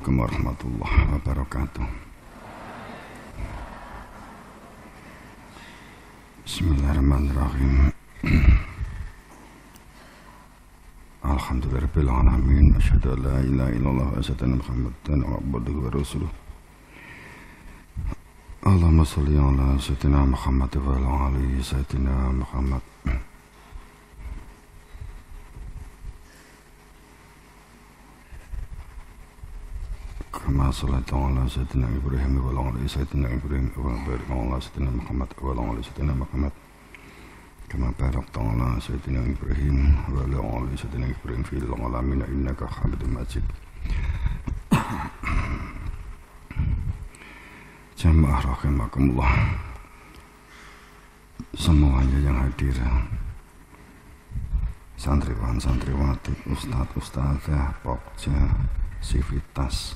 Assalamualaikum warahmatullahi wabarakatuh. Bismillahirrahmanirrahim. Alhamdulillahirabbil alamin. Asyhadu an la ilaha illallah wa asyhadu anna Muhammadan abduhu wa rasuluh. Allahumma shalli ala sayyidina Muhammad wa ala ali sayyidina Muhammad. Kama sholata ala sayyidina Ibrahim wa ala ali sayyidina Ibrahim wa barik ala sayyidina Muhammad wa ala ali sayyidina Muhammad. Kama barakta ala sayyidina Ibrahim wa ala ali sayyidina Ibrahim fil alamin innaka Hamidum Majid. Jamaah rahimakumullah, semuanya yang hadir, santriwan santriwati, ustadz ustadzah, pokja, sivitas,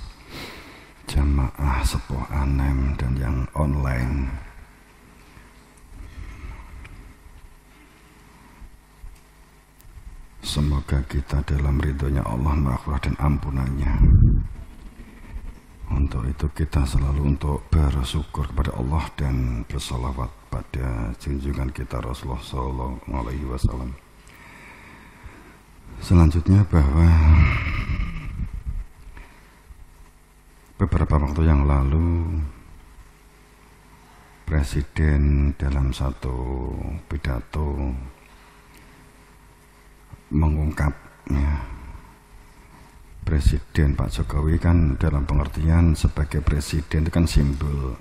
jamaah sepuh anem dan yang online. Semoga kita dalam ridhonya Allah, maghfirah dan ampunannya. Untuk itu kita selalu untuk bersyukur kepada Allah dan bersalawat pada junjungan kita Rasulullah Sallallahu Alaihi Wasallam. Selanjutnya bahwa beberapa waktu yang lalu Presiden dalam satu pidato mengungkapnya, Presiden Pak Jokowi kan dalam pengertian sebagai presiden itu kan simbol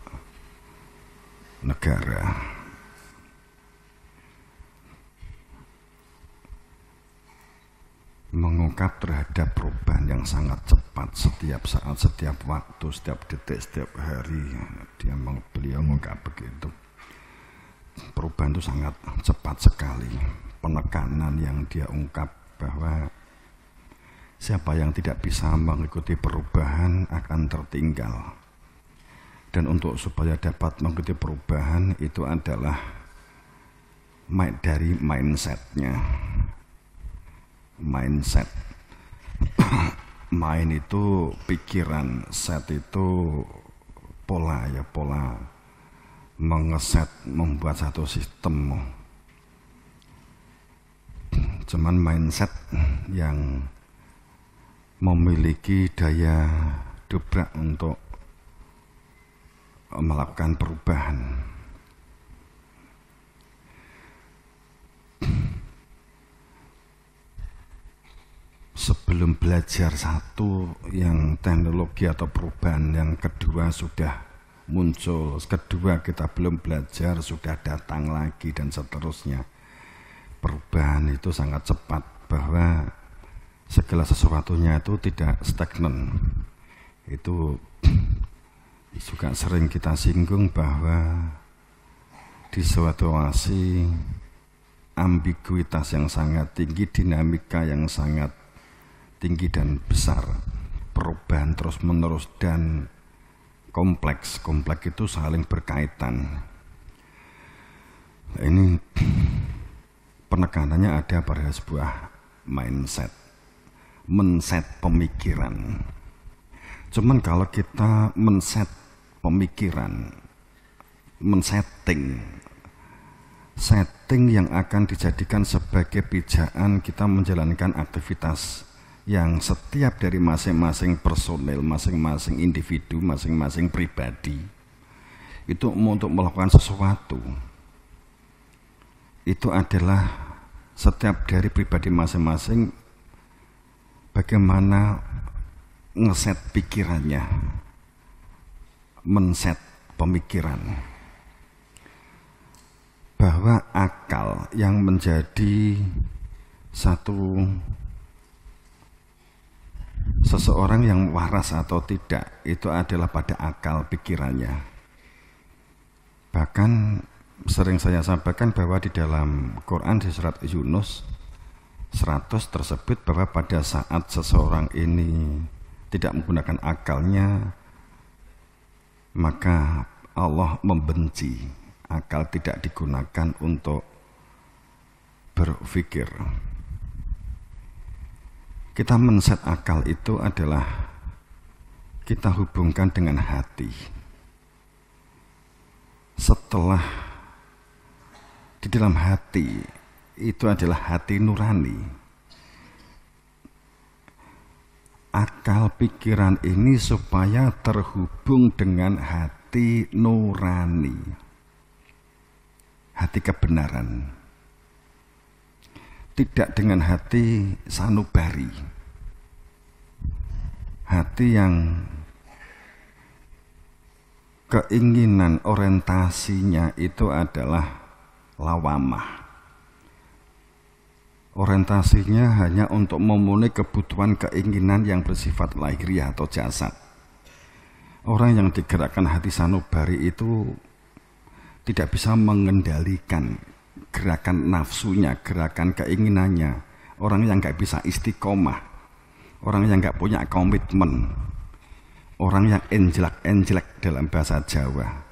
negara. Mengungkap terhadap perubahan yang sangat cepat setiap saat, setiap waktu, setiap detik, setiap hari. Beliau mengungkap begitu. Perubahan itu sangat cepat sekali. Penekanan yang dia ungkap bahwa siapa yang tidak bisa mengikuti perubahan akan tertinggal. Dan untuk supaya dapat mengikuti perubahan itu adalah dari mindsetnya. Mindset. Mind itu pikiran, set itu pola ya, pola mengeset, membuat satu sistem. Cuman mindset yang memiliki daya dobrak untuk melakukan perubahan. Sebelum belajar satu yang teknologi atau perubahan yang kedua sudah muncul, kedua kita belum belajar sudah datang lagi dan seterusnya. Perubahan itu sangat cepat, bahwa segala sesuatunya itu tidak stagnan. Itu juga sering kita singgung bahwa di suatu situasi ambiguitas yang sangat tinggi, dinamika yang sangat tinggi dan besar, perubahan terus menerus dan kompleks. Kompleks itu saling berkaitan. Ini penekanannya ada pada sebuah mindset, men-set pemikiran. Cuman kalau kita men-set pemikiran, setting yang akan dijadikan sebagai pijakan kita menjalankan aktivitas yang setiap dari masing-masing personel, masing-masing individu, masing-masing pribadi itu untuk melakukan sesuatu, itu adalah setiap dari pribadi masing-masing bagaimana ngeset pikirannya, men-set pemikiran, bahwa akal yang menjadi satu seseorang yang waras atau tidak itu adalah pada akal pikirannya. Bahkan sering saya sampaikan bahwa di dalam Quran di surat Yunus 100 tersebut bahwa pada saat seseorang ini tidak menggunakan akalnya, maka Allah membenci. Akal tidak digunakan untuk berpikir. Kita men-set akal itu adalah kita hubungkan dengan hati. Setelah di dalam hati itu adalah hati nurani. Akal pikiran ini supaya terhubung dengan hati nurani, hati kebenaran, tidak dengan hati sanubari, hati yang keinginan orientasinya itu adalah lawamah. Orientasinya hanya untuk memenuhi kebutuhan keinginan yang bersifat lahiriah atau jasad. Orang yang digerakkan hati sanubari itu tidak bisa mengendalikan gerakan nafsunya, gerakan keinginannya. Orang yang gak bisa istiqomah, orang yang gak punya komitmen, orang yang enjelek dalam bahasa Jawa.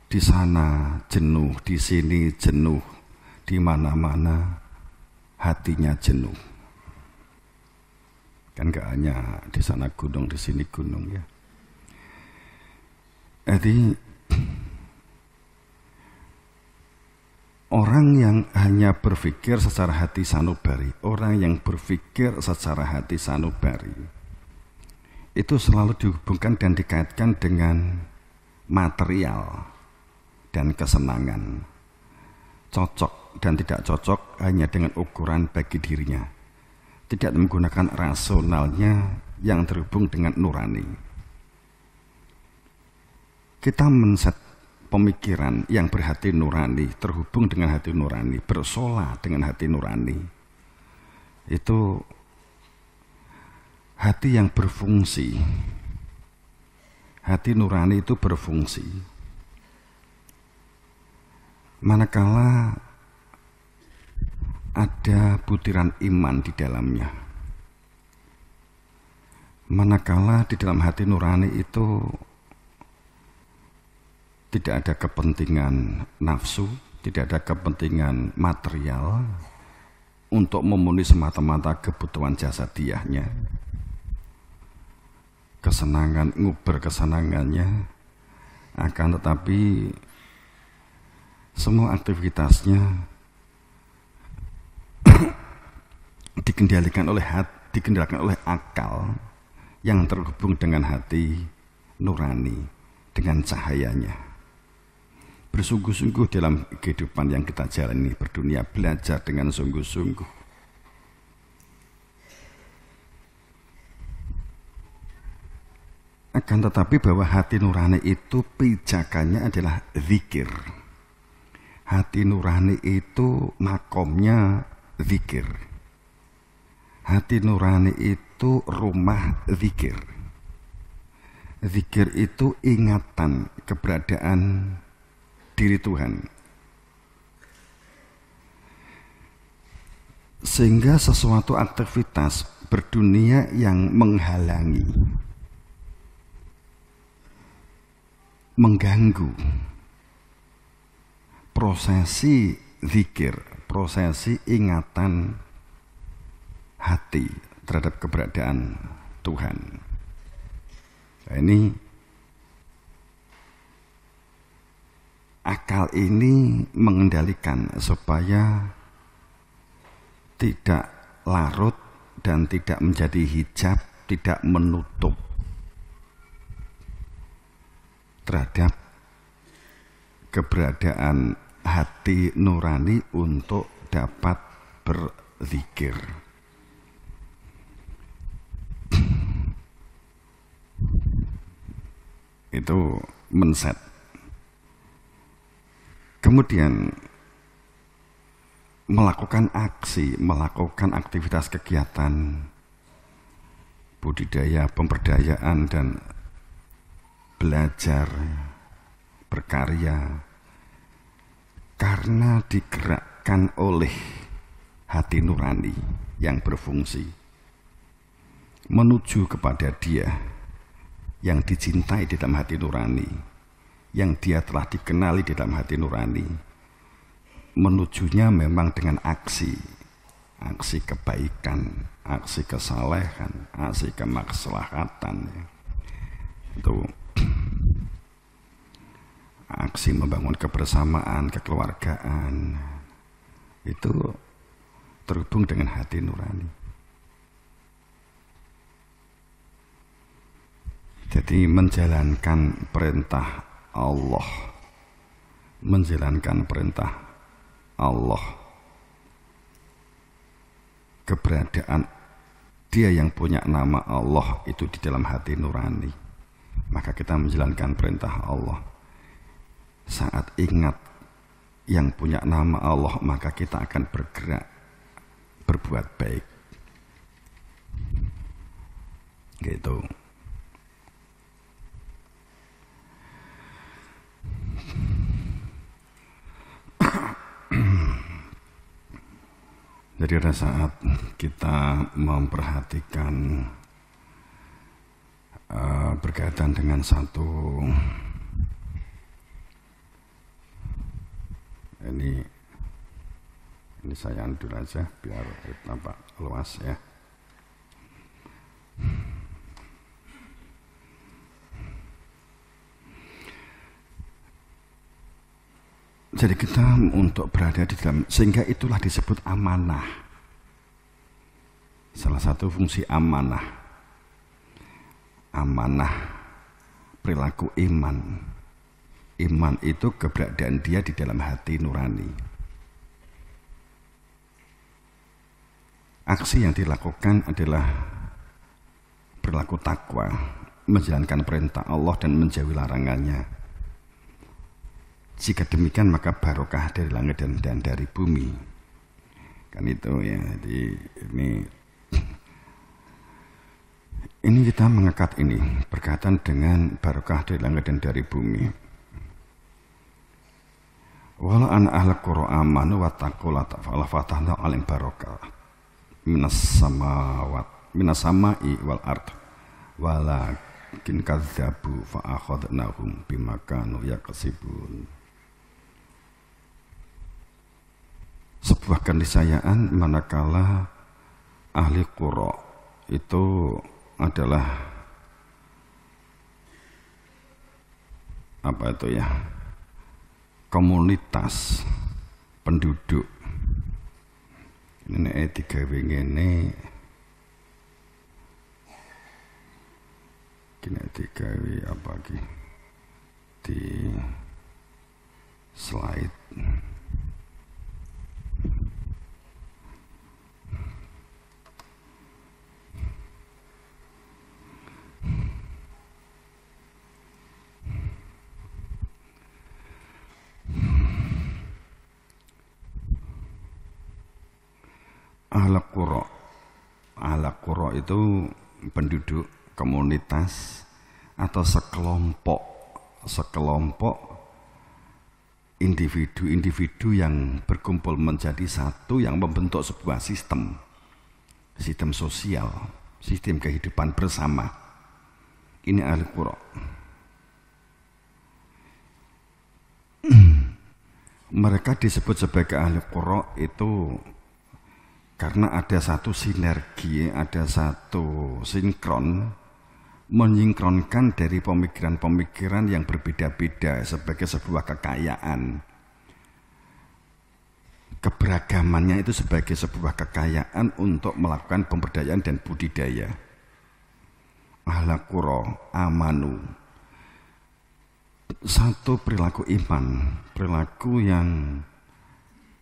Di sana jenuh, di sini jenuh, di mana-mana hatinya jenuh. Kan gak hanya di sana gunung, di sini gunung ya. Jadi orang yang hanya berpikir secara hati sanubari, orang yang berpikir secara hati sanubari, itu selalu dihubungkan dan dikaitkan dengan material dan kesenangan. Cocok dan tidak cocok hanya dengan ukuran bagi dirinya, tidak menggunakan rasionalnya yang terhubung dengan nurani. Kita men-set pemikiran yang berhati nurani, terhubung dengan hati nurani, bersolah dengan hati nurani. Itu hati yang berfungsi. Hati nurani itu berfungsi. Manakala ada butiran iman di dalamnya, manakala di dalam hati nurani itu tidak ada kepentingan nafsu, tidak ada kepentingan material untuk memenuhi semata-mata kebutuhan jasadiahnya, kesenangan, nguber kesenangannya, akan tetapi semua aktivitasnya dikendalikan oleh akal yang terhubung dengan hati nurani, dengan cahayanya. Bersungguh-sungguh dalam kehidupan yang kita jalani berdunia, belajar dengan sungguh-sungguh. Akan tetapi bahwa hati nurani itu pijakannya adalah zikir. Hati nurani itu makomnya zikir. Hati nurani itu rumah zikir. Zikir itu ingatan keberadaan diri Tuhan. Sehingga sesuatu aktivitas berdunia yang menghalangi, mengganggu prosesi zikir, prosesi ingatan hati terhadap keberadaan Tuhan. Nah, ini akal ini mengendalikan supaya tidak larut dan tidak menjadi hijab, tidak menutup terhadap keberadaan hati nurani untuk dapat berzikir. Itu men-set. Kemudian melakukan aksi, melakukan aktivitas kegiatan budidaya, pemberdayaan dan belajar, berkarya, karena digerakkan oleh hati nurani yang berfungsi menuju kepada Dia yang dicintai di dalam hati nurani, yang Dia telah dikenali di dalam hati nurani. Menujunya memang dengan aksi kebaikan, aksi kesalehan, aksi kemaslahatan, ya. Itu aksi membangun kebersamaan, kekeluargaan, itu terhubung dengan hati nurani. Jadi menjalankan perintah Allah, menjalankan perintah Allah, keberadaan Dia yang punya nama Allah itu di dalam hati nurani, maka kita menjalankan perintah Allah. Saat ingat yang punya nama Allah, maka kita akan bergerak berbuat baik, gitu. Jadi pada saat kita memperhatikan berkaitan dengan satu ini saya undur aja biar tampak luas ya. Jadi kita untuk berada di dalam, sehingga itulah disebut amanah. Salah satu fungsi amanah, amanah perilaku iman. Iman itu keberadaan dia di dalam hati nurani. Aksi yang dilakukan adalah perilaku takwa, menjalankan perintah Allah dan menjauhi larangannya. Jika demikian maka barokah dari langit dan dari bumi. Kan itu ya. Jadi ini kita mengekat ini berkaitan dengan barokah dari langit dan dari bumi. Wala an ahlul qura amanu wattaqu la ta'ala fatahna alim barokah minas samai wal ard walakin kadzabu fa akhadnahum bima kanu yaksibun. Sebuah keniscayaan manakala ahli qura itu adalah apa itu ya, komunitas penduduk. Ini digawe ngene, kini digawe apa lagi di slide. Ahlul qura itu penduduk, komunitas atau sekelompok individu-individu yang berkumpul menjadi satu, yang membentuk sebuah sistem sosial, sistem kehidupan bersama. Ini ahlul qura. Mereka disebut sebagai ahlul qura itu karena ada satu sinergi, ada satu sinkron, menyingkronkan dari pemikiran-pemikiran yang berbeda-beda sebagai sebuah kekayaan. Keberagamannya itu sebagai sebuah kekayaan untuk melakukan pemberdayaan dan budidaya. Ahlul qura amanu. Satu perilaku iman, perilaku yang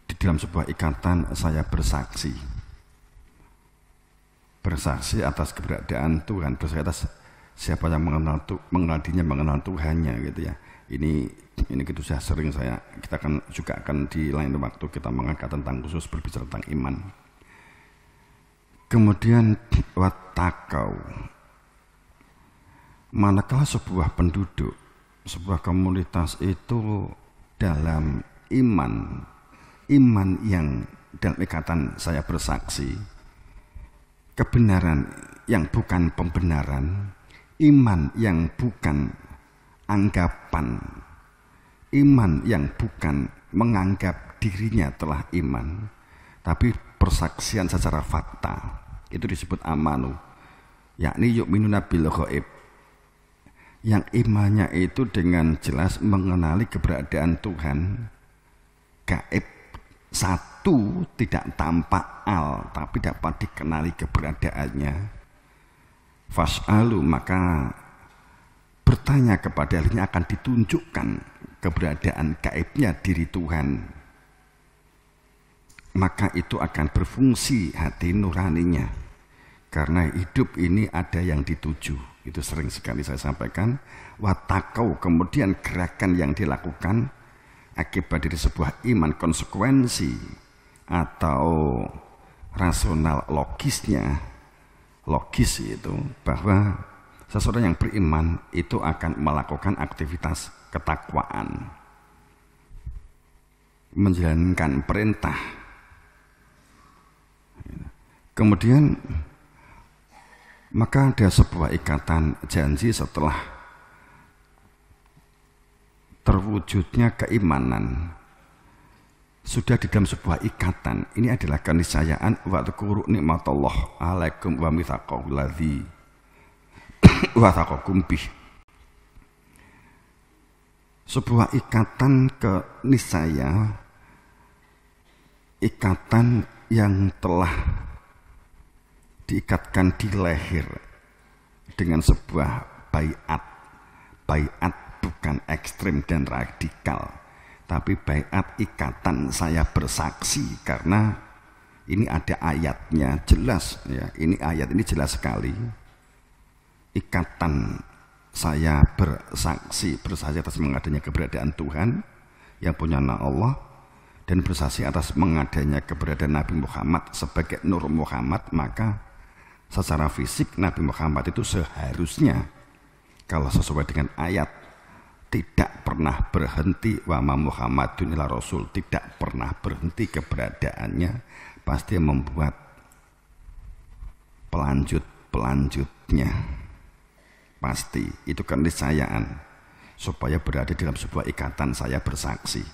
di dalam sebuah ikatan saya bersaksi atas keberadaan Tuhan, bersaksi atas siapa yang mengenal dirinya, mengenal Tuhannya gitu ya. Ini gitu saya sering kita juga akan di lain waktu kita mengangkat tentang khusus berbicara tentang iman. Kemudian wattaqau, manakala sebuah penduduk, sebuah komunitas itu dalam iman yang dalam ikatan saya bersaksi, kebenaran yang bukan pembenaran, iman yang bukan anggapan, iman yang bukan menganggap dirinya telah iman, tapi persaksian secara fakta. Itu disebut amanu, yakni yu'minuna bil ghaib, yang imannya itu dengan jelas mengenali keberadaan Tuhan gaib, satu, tidak tampak al, tapi dapat dikenali keberadaannya. Fas'alu, maka bertanya kepada ahlinya akan ditunjukkan keberadaan gaibnya diri Tuhan. Maka itu akan berfungsi hati nuraninya, karena hidup ini ada yang dituju. Itu sering sekali saya sampaikan. Watakau, kemudian gerakan yang dilakukan akibat dari sebuah iman, konsekuensi atau rasional logisnya, logis itu bahwa seseorang yang beriman itu akan melakukan aktivitas ketakwaan, menjalankan perintah. Kemudian maka ada sebuah ikatan janji setelah terwujudnya keimanan, sudah di dalam sebuah ikatan. Ini adalah keniscayaan wa dzkuru nikmatallah alaikum wa mitsaqahu ladzi wa taqakum bih. Sebuah ikatan keniscayaan, ikatan yang telah diikatkan di leher dengan sebuah baiat. Baiat bukan ekstrim dan radikal, tapi baiat ikatan, saya bersaksi, karena ini ada ayatnya jelas ya. Ini ayat ini jelas sekali. Ikatan saya bersaksi atas mengadanya keberadaan Tuhan yang punya nama Allah, dan bersaksi atas mengadanya keberadaan Nabi Muhammad sebagai Nur Muhammad. Maka secara fisik Nabi Muhammad itu seharusnya, kalau sesuai dengan ayat, tidak pernah berhenti, wa ma Muhammadun illa rasul, tidak pernah berhenti keberadaannya, pasti membuat pelanjutnya, pasti itu keniscayaan supaya berada dalam sebuah ikatan saya bersaksi.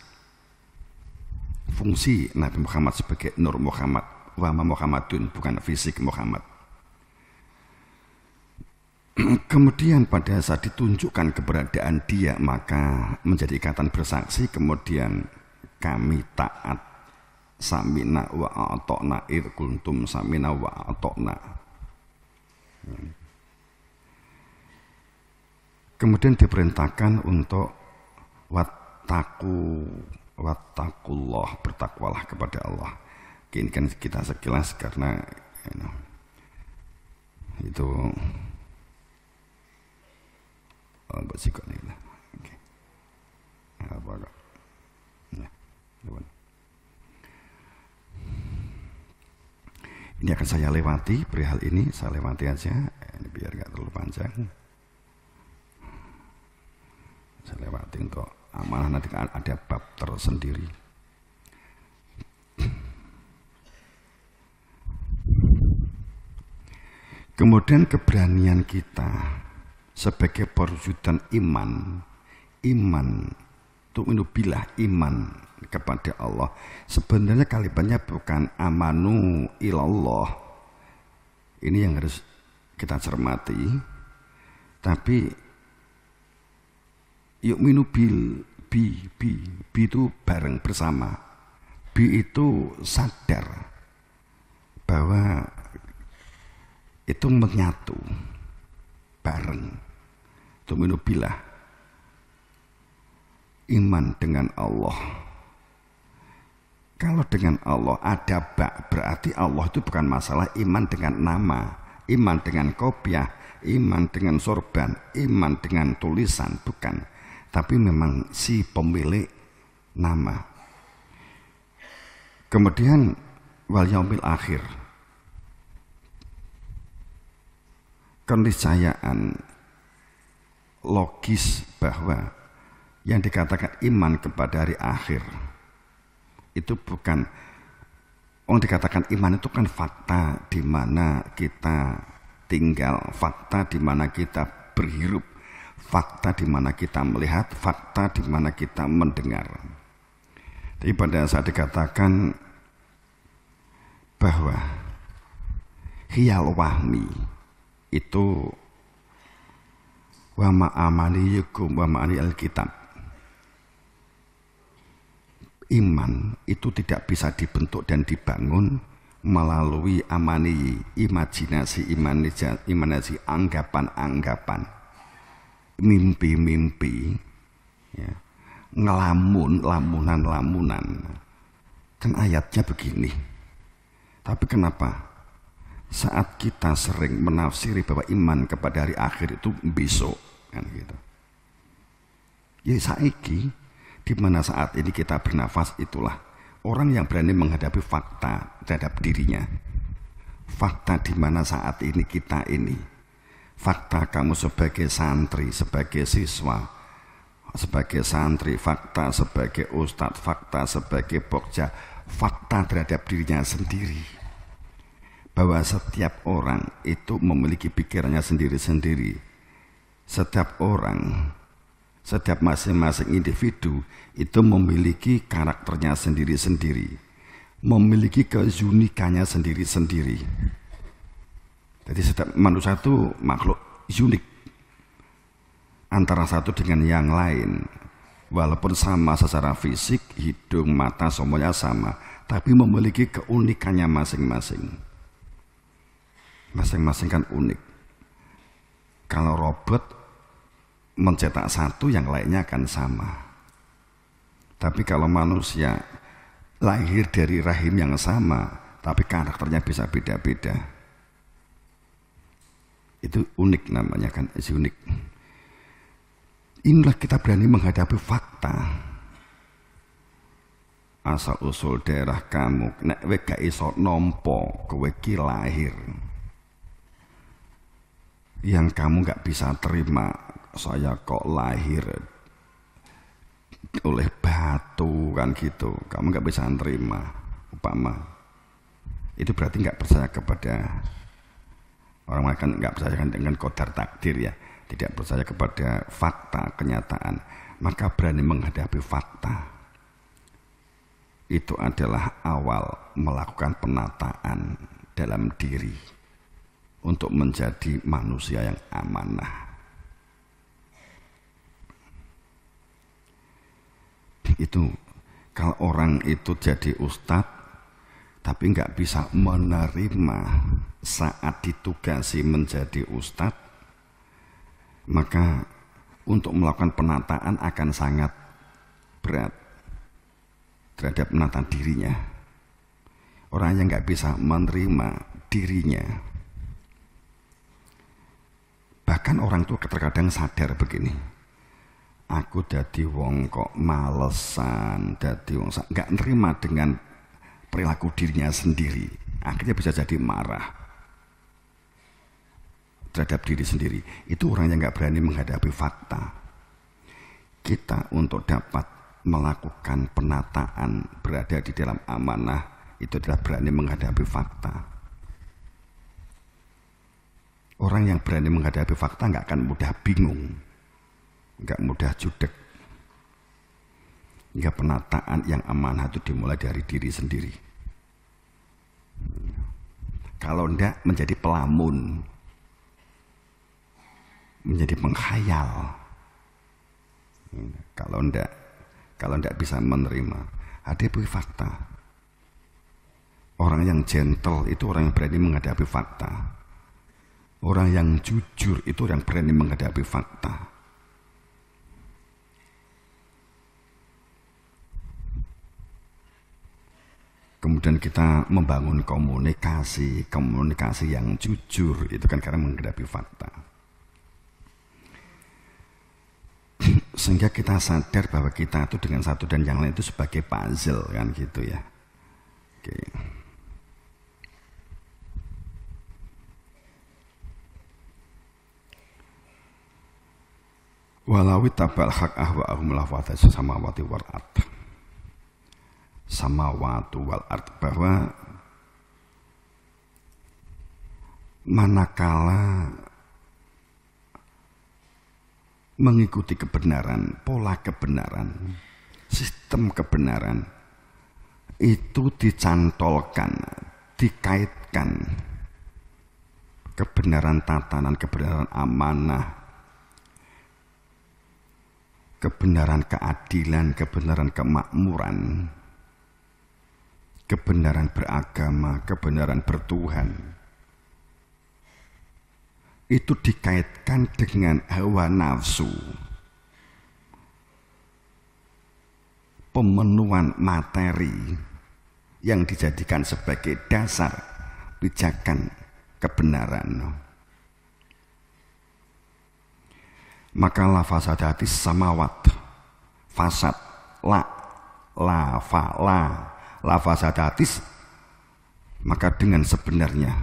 Fungsi Nabi Muhammad sebagai Nur Muhammad, wa ma Muhammadun, bukan fisik Muhammad. Kemudian pada saat ditunjukkan keberadaan dia, maka menjadi ikatan bersaksi. Kemudian kami taat, samina wa a'ta'na id kuntum samina wa a'ta'na. Kemudian diperintahkan untuk wattaqullah, bertakwalah kepada Allah. Ini kan kita sekilas karena itu bersiko nih lah. Oke. Apa kok? Nah, ini akan saya lewati, perihal ini saya lewati aja, ini biar nggak terlalu panjang. Saya lewati untuk amanah, nanti ada bab tersendiri. Kemudian keberanian kita sebagai perwujudan iman tu'minu billah, iman kepada Allah. Sebenarnya kalimatnya bukan amanu ilallah, ini yang harus kita cermati, tapi yu'minu bi itu bareng bersama, bi itu sadar bahwa itu menyatu bareng. Tu'minu billah, iman dengan Allah. Kalau dengan Allah ada bak, berarti Allah itu bukan masalah iman dengan nama, iman dengan kopiah, iman dengan sorban, iman dengan tulisan, bukan. Tapi memang si pemilik nama. Kemudian wal yaumil akhir, keniscayaan logis bahwa yang dikatakan iman kepada hari akhir itu bukan, dikatakan iman itu kan fakta di mana kita tinggal, fakta di mana kita berhirup, fakta di mana kita melihat, fakta di mana kita mendengar. Jadi pada saat dikatakan bahwa khiyal wahmi itu wa ma'amaniyukum wa ma'ani alkitab. Iman itu tidak bisa dibentuk dan dibangun melalui amani, imajinasi, anggapan-anggapan, mimpi-mimpi, ya, lamunan. Kan ayatnya begini. Tapi kenapa? Saat kita sering menafsiri bahwa iman kepada hari akhir itu besok, kan gitu. Ya saiki, di mana saat ini kita bernafas itulah orang yang berani menghadapi fakta terhadap dirinya. Fakta di mana saat ini kita ini. Fakta kamu sebagai santri, sebagai siswa, sebagai santri, fakta sebagai ustadz, fakta sebagai pokja, fakta terhadap dirinya sendiri. Bahwa setiap orang itu memiliki pikirannya sendiri-sendiri. Setiap orang, setiap masing-masing individu itu memiliki karakternya sendiri-sendiri, memiliki keunikannya sendiri-sendiri. Jadi setiap manusia itu makhluk unik antara satu dengan yang lain. Walaupun sama secara fisik, hidung, mata semuanya sama, tapi memiliki keunikannya masing-masing. Masing-masing kan unik. Kalau robot mencetak satu, yang lainnya akan sama. Tapi kalau manusia lahir dari rahim yang sama, tapi karakternya bisa beda-beda. Itu unik namanya kan, unik. Inilah kita berani menghadapi fakta. Asal usul daerah kamu, nek kowe gak iso nampa kowe ki lahir. Yang kamu gak bisa terima, saya kok lahir oleh batu kan gitu, kamu nggak bisa nerima upama itu berarti nggak percaya kepada orang kan, nggak percaya dengan qadar takdir ya, tidak percaya kepada fakta kenyataan. Maka berani menghadapi fakta itu adalah awal melakukan penataan dalam diri untuk menjadi manusia yang amanah. Itu kalau orang itu jadi ustadz tapi nggak bisa menerima saat ditugasi menjadi ustadz, maka untuk melakukan penataan akan sangat berat terhadap menata dirinya. Orang yang nggak bisa menerima dirinya, bahkan orang itu terkadang sadar begini, aku dadi wong kok malesan, dadi wong gak nerima dengan perilaku dirinya sendiri. Akhirnya bisa jadi marah terhadap diri sendiri. Itu orang yang gak berani menghadapi fakta. Kita untuk dapat melakukan penataan, berada di dalam amanah, itu adalah berani menghadapi fakta. Orang yang berani menghadapi fakta gak akan mudah bingung, nggak mudah judek. Hingga penataan yang amanah itu dimulai dari diri sendiri. Kalau enggak menjadi pelamun, menjadi penghayal. Kalau enggak bisa menerima, hadapi fakta. Orang yang gentle itu orang yang berani menghadapi fakta. Orang yang jujur itu orang yang berani menghadapi fakta. Kemudian kita membangun komunikasi yang jujur, itu kan karena menghadapi fakta. Sehingga kita sadar bahwa kita itu dengan satu dan yang lain itu sebagai puzzle kan gitu ya. Oke. Walawi tabal haq ahwa'ahum lafadha samawati wal ardh. Samawatu wal ardh, bahwa manakala mengikuti kebenaran, pola kebenaran, sistem kebenaran itu dicantolkan, dikaitkan kebenaran tatanan, kebenaran amanah, kebenaran keadilan, kebenaran kemakmuran, kebenaran beragama, kebenaran bertuhan. Itu dikaitkan dengan hawa nafsu, pemenuhan materi yang dijadikan sebagai dasar pijakan kebenaran. Maka la fasadatis samawat, fasad la fasadatis, maka dengan sebenarnya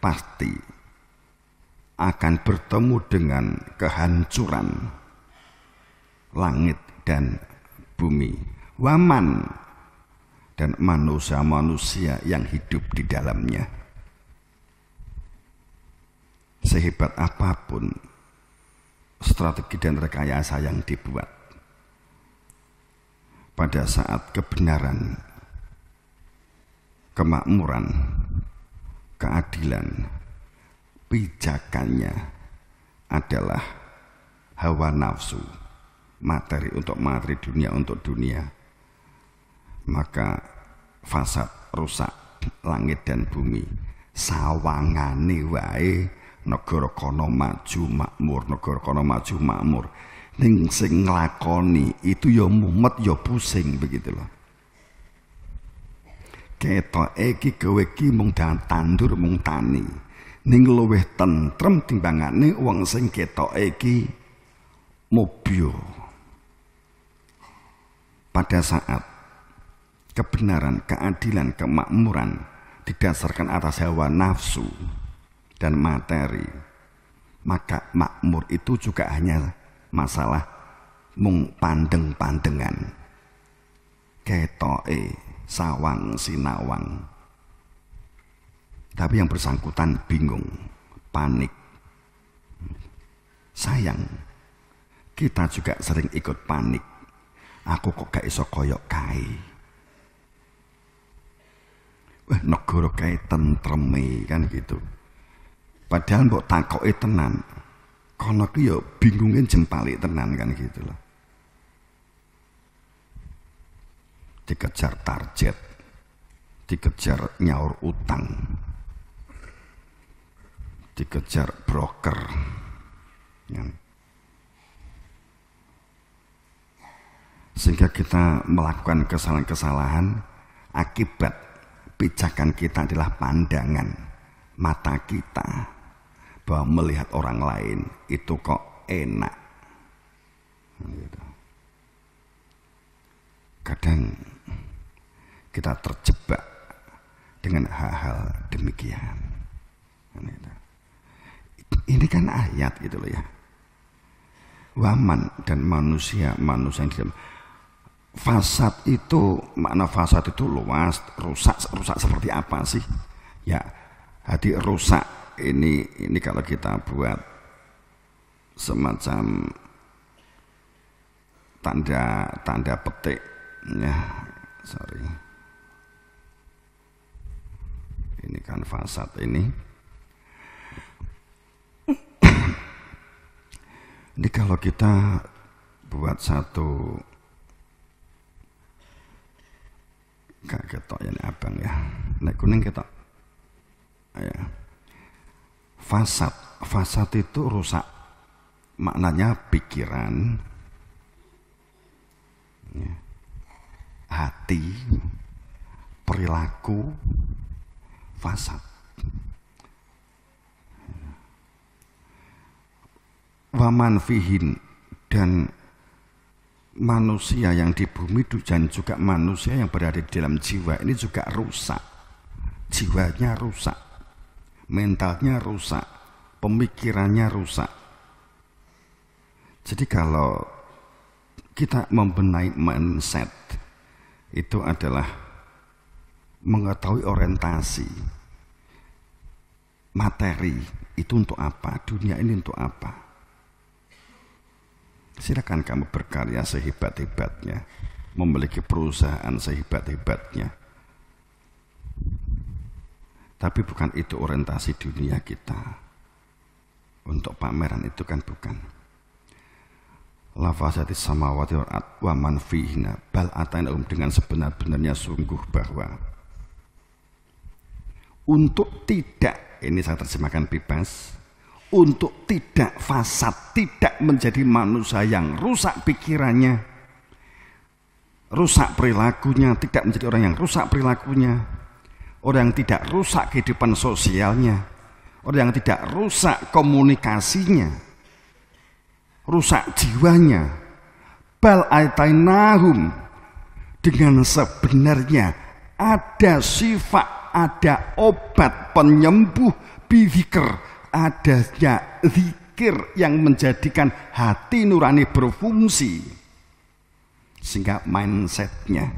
pasti akan bertemu dengan kehancuran langit dan bumi, waman dan manusia-manusia yang hidup di dalamnya. Sehebat apapun strategi dan rekayasa yang dibuat, pada saat kebenaran, kemakmuran, keadilan, pijakannya adalah hawa nafsu, materi untuk materi, dunia untuk dunia, maka fasad, rusak langit dan bumi. Sawangane wae negara kono maju makmur, negara kono maju makmur, ning sing nglakoni itu ya mumet ya pusing, begitu loh. Ketoke iki kowe iki mung tandur mung tani, ning luwih tentrem timbangane wong sing ketoke iki mobil. Pada saat kebenaran, keadilan, kemakmuran didasarkan atas hawa nafsu dan materi, maka makmur itu juga hanya masalah mung pandeng-pandengan, ketoke sawang sinawang. Tapi yang bersangkutan bingung, panik. Sayang, kita juga sering ikut panik. Aku kok gak iso koyok kae. Wah, negara kae tentreme kan gitu. Padahal mbok takoke tenan, kono ki yo bingungin jempalik tenan kan gitu loh. Dikejar target, dikejar nyaur utang, dikejar broker, ya. Sehingga kita melakukan kesalahan-kesalahan akibat pijakan kita adalah pandangan mata kita bahwa melihat orang lain itu kok enak. Kadang kita terjebak dengan hal-hal demikian. Ini kan ayat gitu loh ya. Waman dan manusia yang di dalam. Fasad itu, makna fasad itu luas. Rusak seperti apa sih? Ya, hati rusak ini kalau kita buat semacam tanda petik ya. Sorry. Ini kan fasad ini. Ini kalau kita buat satu, gak ketok ya abang ya, nek kuning ketok ya. Fasad itu rusak, maknanya pikiran ya, hati, perilaku, fasad. Waman fihin, dan manusia yang di bumi dan juga manusia yang berada di dalam jiwa ini juga rusak. Jiwanya rusak, mentalnya rusak, pemikirannya rusak. Jadi kalau kita membenahi mindset, itu adalah mengetahui orientasi materi itu untuk apa, dunia ini untuk apa. Silakan kamu berkarya sehebat-hebatnya, memiliki perusahaan sehebat-hebatnya, tapi bukan itu orientasi dunia kita. untuk pameran itu kan bukan. Lafazati samawati wa man fihina bal atainahum, dengan sebenar-benarnya sungguh bahwa untuk tidak, ini saya terjemahkan bebas, untuk tidak fasad, tidak menjadi manusia yang rusak pikirannya, rusak perilakunya, tidak menjadi orang yang rusak perilakunya, orang yang tidak rusak kehidupan sosialnya, orang yang tidak rusak komunikasinya, rusak jiwanya. Bal atainahum, dengan sebenarnya ada sifat, ada obat penyembuh bizikr, adanya zikir yang menjadikan hati nurani berfungsi, sehingga mindsetnya,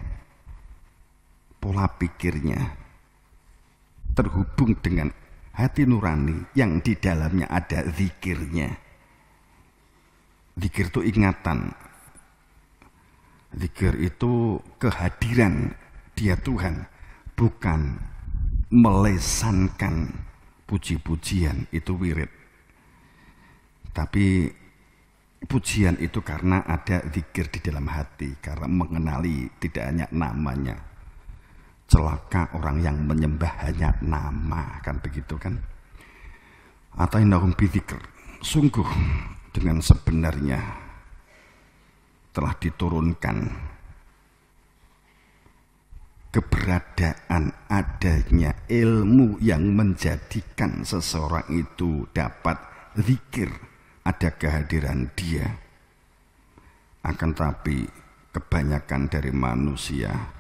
pola pikirnya terhubung dengan hati nurani yang di dalamnya ada zikirnya. Zikir itu ingatan, zikir itu kehadiran dia Tuhan, bukan melesankan puji-pujian, itu wirid. Tapi pujian itu karena ada zikir di dalam hati, karena mengenali tidak hanya namanya. Celaka orang yang menyembah hanya nama, kan begitu kan. Atainahum bizikr, sungguh dengan sebenarnya telah diturunkan keberadaan adanya ilmu yang menjadikan seseorang itu dapat zikir, ada kehadiran dia. Akan tapi kebanyakan dari manusia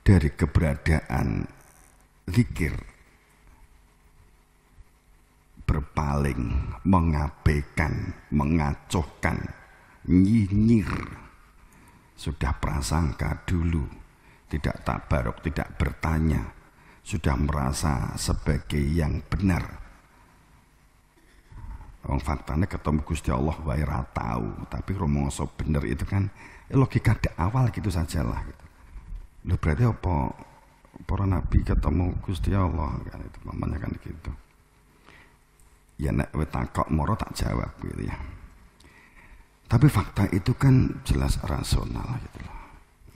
dari keberadaan zikir berpaling, mengabaikan, mengacuhkan, nyinyir. Sudah prasangka dulu, tidak tabaruk, tidak bertanya, sudah merasa sebagai yang benar. Wong faktanya ketemu Gusti Allah wae ra tahu, tapi rumangsa bener itu kan logika awal gitu sajalah gitu. Loh berarti apa para nabi ketemu Gusti Allah kan, itu mamanya kan gitu. Ya nek wis takok moro tak jawab gitu ya. Tapi fakta itu kan jelas rasional gitu loh.